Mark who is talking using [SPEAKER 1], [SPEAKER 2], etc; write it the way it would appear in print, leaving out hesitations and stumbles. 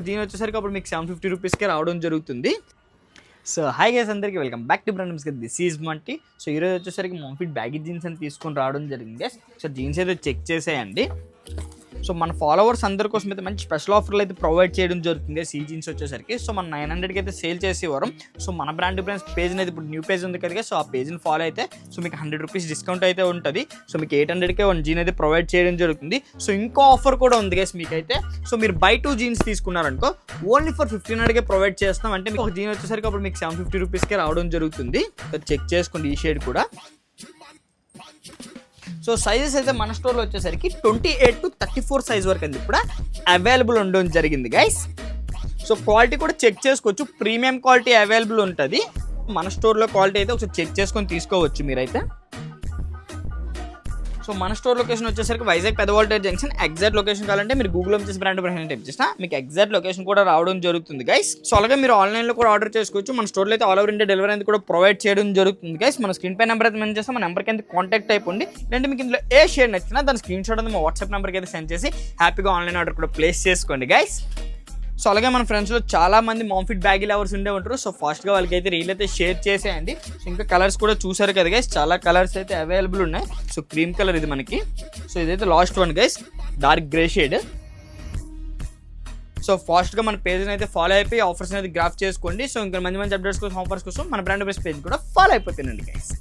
[SPEAKER 1] దీని వచ్చేసరికి అప్పుడు మీకు 750 రూపీస్కే రావడం జరుగుతుంది. సో హాయ్ గైస్, అందరికీ welcome back to brands. This is Manti. So ఈరోజు వచ్చేసరికి మాంఫిట్ బ్యాగీ జీన్స్ అని తీసుకొని రావడం జరిగింది గైస్. సో జీన్స్ అయితే చెక్ చేసేయండి. సో మన ఫాలోవర్స్ అందరి కోసం అయితే మంచి స్పెషల్ ఆఫర్లు అయితే ప్రొవైడ్ చేయడం జరుగుతుంది ఈ జీన్స్ వచ్చేసరికి. సో మన 900కి అయితే సేల్ చేసేవారు. సో మన బ్రాండ్ పేజ్ అనేది ఇప్పుడు న్యూ పేజ్ ఉంది కదా, సో ఆ పేజ్ని ఫాలో అయితే సో మీకు 100 రూపీస్ డిస్కౌంట్ అయితే ఉంటుంది. సో మీకు 800కే 1 జీన్ అయితే ప్రొవైడ్ చేయడం జరుగుతుంది. సో ఇంకో ఆఫర్ కూడా ఉంది గైస్ మీకైతే. సో మీరు బై 2 జీన్స్ తీసుకున్నారనుకో ఓన్లీ ఫర్ 1500కే ప్రొవైడ్ చేస్తాం. అంటే మీకు ఒక జీన్ వచ్చేసరికి అప్పుడు మీకు 750 రూపీస్కే రావడం జరుగుతుంది. సో చెక్ చేసుకోండి ఈ షేడ్ కూడా. సో సైజెస్ అయితే మన స్టోర్లో వచ్చేసరికి 28 to 34 సైజ్ వరకు అది కూడా అవైలబుల్ ఉండడం జరిగింది గైస్. సో క్వాలిటీ కూడా చెక్ చేసుకోవచ్చు, ప్రీమియం క్వాలిటీ అవైలబుల్ ఉంటుంది. మన స్టోర్లో క్వాలిటీ అయితే ఒకసారి చెక్ చేసుకొని తీసుకోవచ్చు మీరైతే. సో మన స్టోర్ లొకేషన్ వచ్చేసరికి వైజాగ్ పెదవాల్టేర్ జంక్షన్. ఎగ్జాక్ట్ లొకేషన్ కావాలంటే మీరు గూగుల్లో వచ్చేసి బ్రాండ్ టైప్ చేసినా మీకు ఎగ్జాక్ట్ లొకేషన్ కూడా రావడం జరుగుతుంది గైస్. సో అలాగే మీరు ఆన్లైన్లో కూడా ఆర్డర్ చేసుకోవచ్చు. మన స్టోర్లో అయితే ఆల్ ఓవర్ ఇండియా డెలివరీ అనేది కూడా ప్రొవైడ్ చేయడం జరుగుతుంది గైస్. మన స్క్రీన్ పై నెంబర్ అయితే మెన్షన్ చేస్తాం, మన నెంబర్కి అయితే కాంటాక్ట్ అయిపోండి. లేదంటే మీకు ఇందులో ఏ షేర్ నచ్చినా దాని స్క్రీన్ షాట్ అనేది మా వాట్సాప్ నెంబర్కి అయితే సెండ్ చేసి హ్యాపీగా ఆన్లైన్ ఆర్డర్ కూడా ప్లేస్ చేసుకోండి గైస్. సో అలాగే మన ఫ్రెండ్స్లో చాలా మంది మాంఫిట్ బ్యాగీ లవర్స్ ఉండే ఉంటారు. సో ఫాస్ట్గా వాళ్ళకి అయితే రీల్ అయితే షేర్ చేసేయండి. సో ఇంకా కలర్స్ కూడా చూసారు కదా గైస్, చాలా కలర్స్ అయితే అవైలబుల్ ఉన్నాయి. సో క్రీమ్ కలర్ ఇది మనకి. సో ఇదైతే last one guy's, dark grey shade. So ఫాస్ట్గా మన పేజ్ని అయితే ఫాలో అయిపోయి ఆఫర్స్ అనేది గ్రాఫ్ చేసుకోండి. సో ఇంకా మంచి మంచి అప్డేట్స్ కోసం, ఆఫర్స్ కోసం మన బ్రాండ్ పేజ్ కూడా ఫాలో అయిపోతుందండి గైస్.